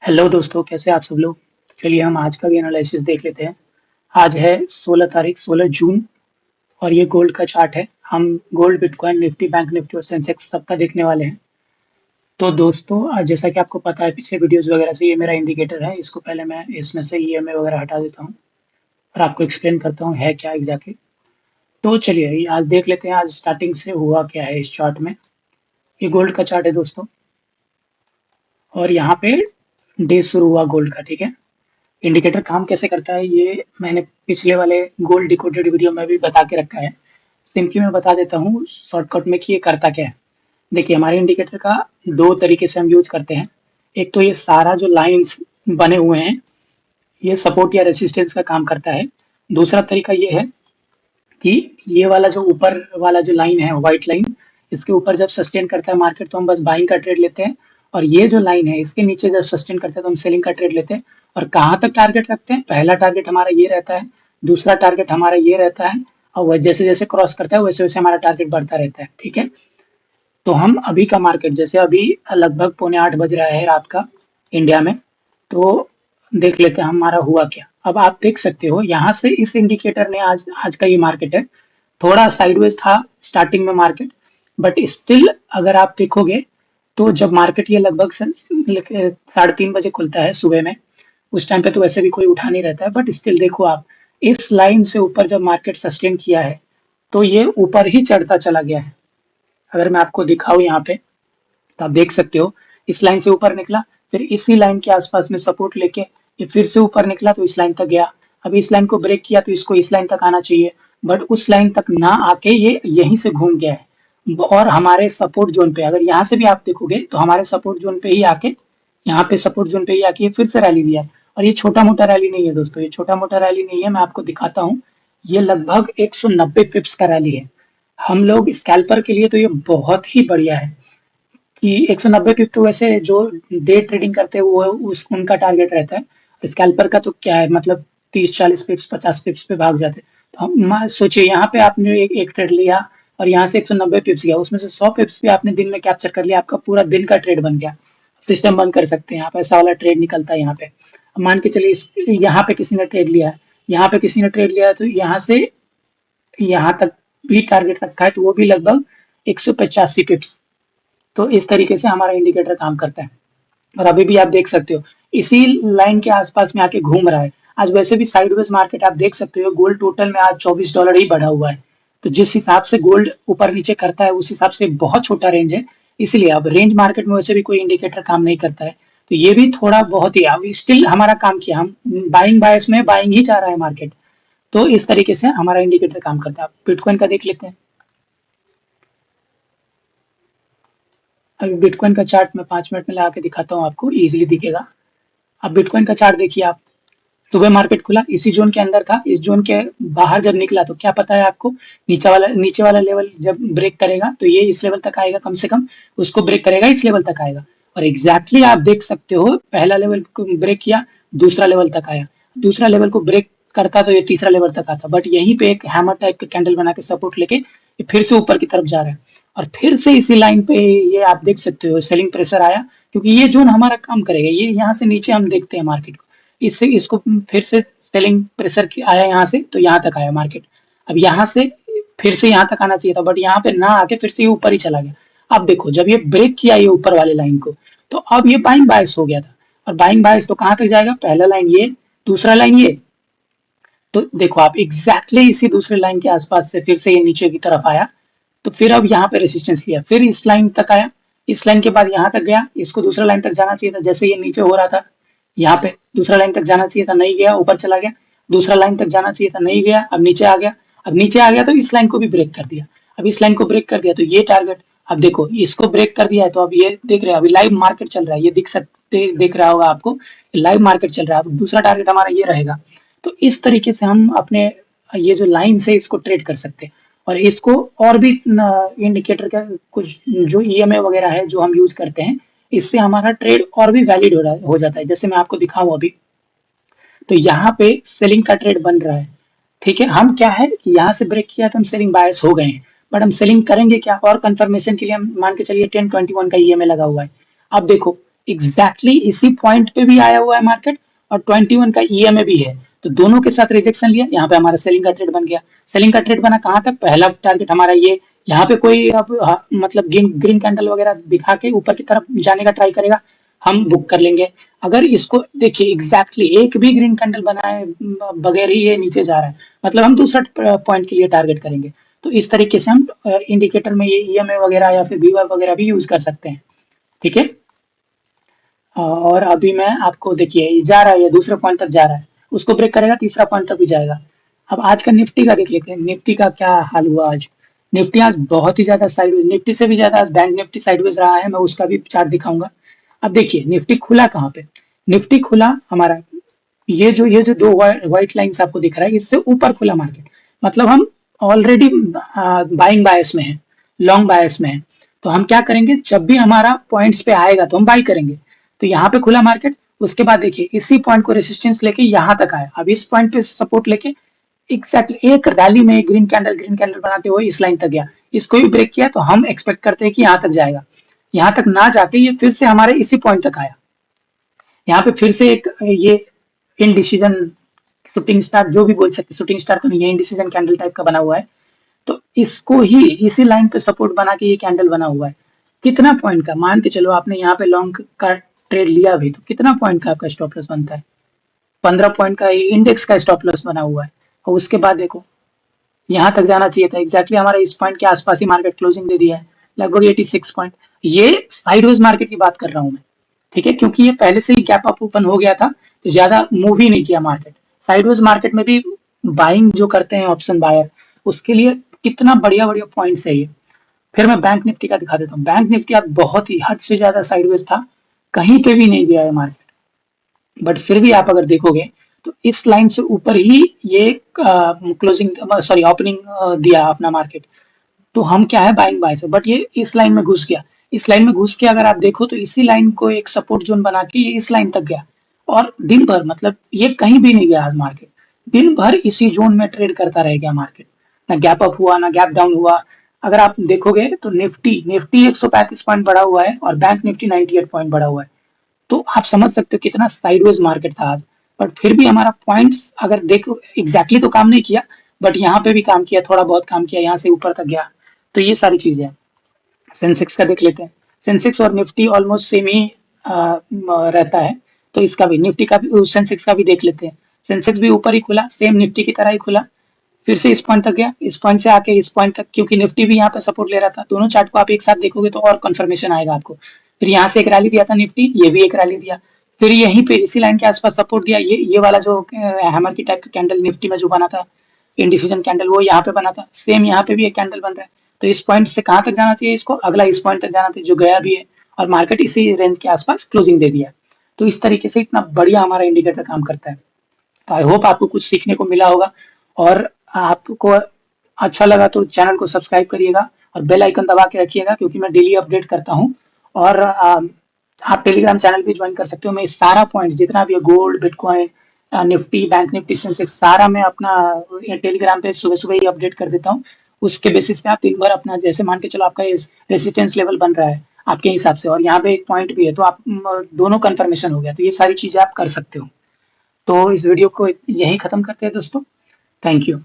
Hello दोस्तों, कैसे आप सब लोग। चलिए हम आज का भी एनालिसिस देख लेते हैं। आज है 16 तारीख 16 जून और ये गोल्ड का चार्ट है। हम gold, bitcoin, Nifty, bank Nifty और सेंसेक्स सबका देखने वाले हैं। तो दोस्तों, जैसा कि आपको पता है पिछले वीडियोस वगैरह से, ये मेरा इंडिकेटर है। इसको पहले मैं इसमें से ईएमए वगैरह हटा देता हूँ और आपको एक्सप्लेन करता हूँ है क्या एग्जैक्टली। तो चलिए ये आज देख लेते हैं आज स्टार्टिंग से हुआ क्या है इस चार्ट में। ये गोल्ड का चार्ट है दोस्तों, और यहाँ पे डे शुरू हुआ गोल्ड का। ठीक है, इंडिकेटर काम कैसे करता है ये मैंने पिछले वाले गोल्ड डिकोडेड वीडियो में भी बता के रखा है। सिंपली मैं बता देता हूँ शॉर्टकट में कि ये करता क्या है। देखिए, हमारे इंडिकेटर का दो तरीके से हम यूज करते हैं। एक तो ये सारा जो लाइंस बने हुए हैं, ये सपोर्ट या रेसिस्टेंस का काम करता है। दूसरा तरीका ये है कि ये वाला जो ऊपर वाला जो लाइन है, व्हाइट लाइन, इसके ऊपर जब सस्टेन करता है मार्केट तो हम बस बाइंग का ट्रेड लेते हैं। और ये जो लाइन है इसके नीचे जब सस्टेन करता है तो हम सेलिंग का ट्रेड लेते हैं। और कहाँ तक टारगेट रखते हैं, पहला टारगेट हमारा ये रहता है, दूसरा टारगेट हमारा ये रहता है, और वह जैसे जैसे क्रॉस करता है वैसे वैसे हमारा टारगेट बढ़ता रहता है। ठीक है, तो हम अभी का मार्केट, जैसे अभी लगभग 7:45 बज रहा है रात का इंडिया में, तो देख लेते हैं हमारा हुआ क्या। अब आप देख सकते हो यहाँ से इस इंडिकेटर ने आज आज का ये मार्केट है, थोड़ा साइडवेज था स्टार्टिंग में मार्केट, बट स्टिल अगर आप देखोगे तो जब मार्केट ये लगभग 3:30 बजे खुलता है सुबह में, उस टाइम पे तो वैसे भी कोई उठा नहीं रहता है, बट स्टिल देखो आप, इस लाइन से ऊपर जब मार्केट सस्टेन किया है तो ये ऊपर ही चढ़ता चला गया है। अगर मैं आपको दिखाऊं यहाँ पे तो आप देख सकते हो, इस लाइन से ऊपर निकला, फिर इसी लाइन के आसपास में सपोर्ट लेके ये फिर से ऊपर निकला तो इस लाइन तक गया। अभी इस लाइन को ब्रेक किया तो इसको इस लाइन तक आना चाहिए, बट उस लाइन तक ना आके ये यहीं से घूम गया है। और हमारे सपोर्ट जोन पे, अगर यहाँ से भी आप देखोगे तो हमारे सपोर्ट जोन पे ही आके, यहाँ पे सपोर्ट जोन पे ही आके ये फिर से रैली दिया है। और ये छोटा मोटा रैली नहीं है दोस्तों, ये छोटा मोटा रैली नहीं है, मैं आपको दिखाता हूँ। ये लगभग 190 पिप्स का रैली है। हम लोग स्कैल्पर के लिए तो ये बहुत ही बढ़िया है कि 190 पिप तो वैसे जो डे ट्रेडिंग करते हैं वो उस उनका टारगेट रहता है। स्कैल्पर का तो क्या है, मतलब 30-40 पिप्स 50 पिप्स पे भाग जाते हैं। तो हम सोचिए, यहाँ पे आपने एक ट्रेड लिया और यहाँ से 190 पिप्स गया, उसमें से 100 पिप्स भी आपने दिन में कैप्चर कर लिया, आपका पूरा दिन का ट्रेड बन गया। सिस्टम बंद कर सकते हैं, यहाँ पे ऐसा वाला ट्रेड निकलता है यहाँ पे। अब मान के चलिए यहाँ पे किसी ने ट्रेड लिया है, यहाँ पे किसी ने ट्रेड लिया है, तो यहाँ से यहाँ तक भी टारगेट रखा है, तो वो भी लगभग 185 पिप्स। तो इस तरीके से हमारा इंडिकेटर काम करता है। और अभी भी आप देख सकते हो इसी लाइन के आसपास में आके घूम रहा है। आज वैसे भी साइडवेज मार्केट आप देख सकते हो, गोल्ड टोटल में आज $24 ही बढ़ा हुआ है। तो जिस हिसाब से गोल्ड ऊपर नीचे करता है उस हिसाब से बहुत छोटा रेंज है, इसलिए अब रेंज मार्केट में वैसे भी कोई इंडिकेटर काम नहीं करता है। तो ये भी थोड़ा बहुत ही, अब स्टिल हमारा काम किया, हम बाइंग बायस में बाइंग ही जा रहा है मार्केट। तो इस तरीके से हमारा इंडिकेटर काम करता है। आप बिटकॉइन का देख लेते हैं। अभी बिटकॉइन का चार्ट मैं 5 मिनट में लगा के दिखाता हूँ, आपको इजीली दिखेगा। अब बिटकॉइन का चार्ट देखिए आप, सुबह मार्केट खुला इसी जोन के अंदर था, इस जोन के बाहर जब निकला तो क्या पता है आपको, नीचे वाला लेवल जब ब्रेक करेगा तो ये इस लेवल तक आएगा, कम से कम उसको ब्रेक करेगा इस लेवल तक आएगा। और एग्जैक्टली आप देख सकते हो, पहला लेवल को ब्रेक किया, दूसरा लेवल तक आया, दूसरा लेवल को ब्रेक करता तो ये तीसरा लेवल तक आता, बट यहीं पे एक हैमर टाइप का कैंडल बना के सपोर्ट लेके ये फिर से ऊपर की तरफ जा रहा है। और फिर से इसी लाइन पे ये आप देख सकते हो सेलिंग प्रेशर आया, क्योंकि ये जोन हमारा काम करेगा। ये यहाँ से नीचे हम देखते हैं मार्केट को, इससे इसको फिर से सेलिंग प्रेशर आया यहाँ से, तो यहाँ तक आया मार्केट। अब यहाँ से फिर से यहाँ तक आना चाहिए था, बट यहाँ पे ना आके फिर से ये ऊपर ही चला गया। अब देखो, जब ये ब्रेक किया ये ऊपर वाले लाइन को, तो अब ये बाइंग बायस हो गया था। और बाइंग बायस तो कहाँ तक जाएगा, पहला लाइन ये, दूसरा लाइन ये। तो देखो आप, एग्जैक्टली इसी दूसरे लाइन के आसपास से फिर से ये नीचे की तरफ आया, तो फिर अब यहाँ पे रेसिस्टेंस लिया, फिर इस लाइन तक आया, इस लाइन के बाद यहाँ तक गया, इसको दूसरा लाइन तक जाना चाहिए था, जैसे ये नीचे हो रहा था यहाँ पे दूसरा लाइन तक जाना चाहिए था, नहीं गया, ऊपर चला गया, दूसरा लाइन तक जाना चाहिए था, नहीं गया, अब नीचे आ गया। अब नीचे आ गया तो इस लाइन को भी ब्रेक कर दिया, अब इस लाइन को ब्रेक कर दिया तो ये टारगेट, अब देखो इसको ब्रेक कर दिया है, तो अब ये देख रहे हैं, अभी लाइव मार्केट चल रहा है, ये दिख रहा होगा आपको, लाइव मार्केट चल रहा है। अब दूसरा टारगेट हमारा ये रहेगा। तो इस तरीके से हम अपने ये जो लाइन है इसको ट्रेड कर सकते हैं। और इसको और भी इंडिकेटर का कुछ जो ईएमए वगैरह है जो हम यूज करते हैं, इससे हमारा ट्रेड और भी वैलिड हो जाता है। जैसे मैं आपको दिखाऊं अभी, तो यहाँ पे सेलिंग का ट्रेड बन रहा है। ठीक है, हम क्या है कि यहाँ से ब्रेक किया तो हम सेलिंग बायस हो गए हैं, बट हम सेलिंग करेंगे क्या, और कंफर्मेशन के लिए हम मान के चलिए 1021 का ईएमए लगा हुआ है। अब देखो, एग्जैक्टली इसी पॉइंट पे भी आया हुआ है मार्केट, और 21 का ईएमए भी है, तो दोनों के साथ रिजेक्शन लिया, यहाँ पे हमारा सेलिंग का ट्रेड बन गया। सेलिंग का ट्रेड बना कहाँ तक, पहला टारगेट हमारा ये, यहाँ पे कोई अब मतलब ग्रीन कैंडल वगैरह दिखा के ऊपर की तरफ जाने का ट्राई करेगा, हम बुक कर लेंगे। अगर इसको देखिए एग्जैक्टली एक भी ग्रीन कैंडल बनाए बगैर ही ये नीचे जा रहा है, मतलब हम दूसरा पॉइंट के लिए टारगेट करेंगे। तो इस तरीके से हम इंडिकेटर में ये ईएमए वगैरह या फिर वीवर वगैरह भी यूज कर सकते हैं। ठीक है। और अभी मैं आपको देखिए ये जा रहा है, ये दूसरे पॉइंट तक जा रहा है, उसको ब्रेक करेगा तीसरा पॉइंट तक भी जाएगा। अब आज का निफ्टी का देख लेते हैं, निफ्टी का क्या हाल हुआ आज। निफ्टी आज बहुत ही ज्यादा साइडवेज, निफ्टी से भी ज्यादा आज बैंक निफ्टी साइडवेज रहा है, मैं उसका भी चार्ट दिखाऊंगा। अब देखिए निफ्टी खुला कहाँ पे, निफ्टी खुला हमारा ये जो दो व्हाइट लाइंस आपको दिख रहा है, इससे ऊपर खुला मार्केट, मतलब हम ऑलरेडी बाइंग बायस में है, लॉन्ग बायस में है। तो हम क्या करेंगे, जब भी हमारा पॉइंट्स पे आएगा तो हम बाई करेंगे। तो यहाँ पे खुला मार्केट, उसके बाद देखिए इसी पॉइंट को रेसिस्टेंस लेके यहाँ तक आया, अब इस पॉइंट पे सपोर्ट लेके एग्जैक्टली एक रैली में ग्रीन कैंडल बनाते हुए इस लाइन तक गया, इसको भी ब्रेक किया, तो हम एक्सपेक्ट करते हैं कि यहाँ तक जाएगा। यहाँ तक ना जाके ये फिर से हमारे इसी पॉइंट तक आया, यहाँ पे फिर से एक ये इनडिसीजन शूटिंग स्टार जो भी बोल सकते, शूटिंग स्टार तो नहीं है, इनडिसीजन कैंडल टाइप का बना हुआ है। तो इसको ही इसी लाइन पे सपोर्ट बना के ये कैंडल बना हुआ है। कितना पॉइंट का, मान के चलो आपने यहाँ पे लॉन्ग का ट्रेड लिया भी, तो कितना पॉइंट का आपका स्टॉप लॉस बनता है, 15 पॉइंट का इंडेक्स का स्टॉप लॉस बना हुआ है। और उसके बाद देखो यहाँ तक जाना चाहिए था, एग्जैक्टली हमारा इस पॉइंट के आसपास ही मार्केट क्लोजिंग दे दिया है, लगभग 86 पॉइंट। ये साइडवेज मार्केट की बात कर रहा हूँ मैं, ठीक है, क्योंकि ये पहले से ही गैप अप ओपन हो गया था, तो ज्यादा मूव ही नहीं किया मार्केट। साइडवेज मार्केट में भी बाइंग जो करते हैं ऑप्शन बायर, उसके लिए कितना बढ़िया बढ़िया पॉइंट्स है ये। फिर मैं बैंक निफ्टी का दिखा देता हूँ। बैंक निफ्टी अब बहुत ही हद से ज्यादा साइडवेज था, कहीं पे भी नहीं गया है मार्केट, बट फिर भी आप अगर देखोगे तो इस लाइन से ऊपर ही ये क्लोजिंग सॉरी ओपनिंग दिया अपना मार्केट। तो हम क्या है, बाइंग बाय से, बट ये इस लाइन में घुस गया। इस लाइन में घुस के अगर आप देखो तो इसी लाइन को एक सपोर्ट जोन बना के ये इस लाइन तक गया, और दिन भर मतलब ये कहीं भी नहीं गया आज मार्केट, दिन भर इसी जोन में ट्रेड करता रह गया मार्केट, ना गैप अप हुआ ना गैप डाउन हुआ। अगर आप देखोगे तो निफ्टी निफ्टी 135 पॉइंट बढ़ा हुआ है और बैंक निफ्टी 98 पॉइंट बढ़ा हुआ है। तो आप समझ सकते हो कितना साइडवेज मार्केट था आज, बट फिर भी हमारा पॉइंट्स अगर देखो एग्जैक्टली तो काम नहीं किया, बट यहाँ पे भी काम किया, थोड़ा बहुत काम किया, यहाँ से ऊपर तक गया। तो ये सारी चीजें हैं। सेंसेक्स का देख लेते हैं। सेंसेक्स और निफ्टी ऑलमोस्ट सेम ही रहता है, तो इसका भी निफ्टी का भी सेंसेक्स का भी देख लेते हैं। सेंसेक्स भी ऊपर ही खुला, सेम निफ्टी की तरह ही खुला, फिर से इस पॉइंट तक गया, इस पॉइंट से आके इस पॉइंट तक, क्योंकि निफ्टी भी यहाँ पे सपोर्ट ले रहा था। दोनों चार्ट को आप एक साथ देखोगे तो और कंफर्मेशन आएगा आपको। फिर यहाँ से एक रैली दिया था निफ्टी, ये भी एक रैली दिया, फिर यहीं पे इसी लाइन के आसपास सपोर्ट दिया, ये वाला जो हैमर की टाइप का कैंडल निफ्टी में जो बना था, इंडिसीजन कैंडल, वो यहाँ पे बना था, सेम यहाँ पे भी एक कैंडल बन रहा है। तो इस पॉइंट से कहाँ तक जाना चाहिए, इसको अगला इस पॉइंट तक जाना चाहिए जो गया भी है, और मार्केट इसी रेंज के आसपास क्लोजिंग दे दिया। तो इस तरीके से इतना बढ़िया हमारा इंडिकेटर काम करता है। आई होप आपको कुछ सीखने को मिला होगा, और आपको अच्छा लगा तो चैनल को सब्सक्राइब करिएगा और बेल आइकन दबा के रखिएगा, क्योंकि मैं डेली अपडेट करता हूँ। और आप टेलीग्राम चैनल भी ज्वाइन कर सकते हो, मैं सारा पॉइंट जितना भी है, gold, bitcoin, Nifty, bank Nifty, Sensex, सारा मैं अपना टेलीग्राम पे सुबह सुबह ही अपडेट कर देता हूँ। उसके बेसिस पे आप दिन भर अपना, जैसे मान के चलो आपका रेसिस्टेंस लेवल बन रहा है आपके हिसाब से, और यहाँ पे एक पॉइंट भी है, तो आप दोनों कंफर्मेशन हो गया, तो ये सारी चीजें आप कर सकते हो। तो इस वीडियो को यहीं खत्म करते हैं दोस्तों। Thank you.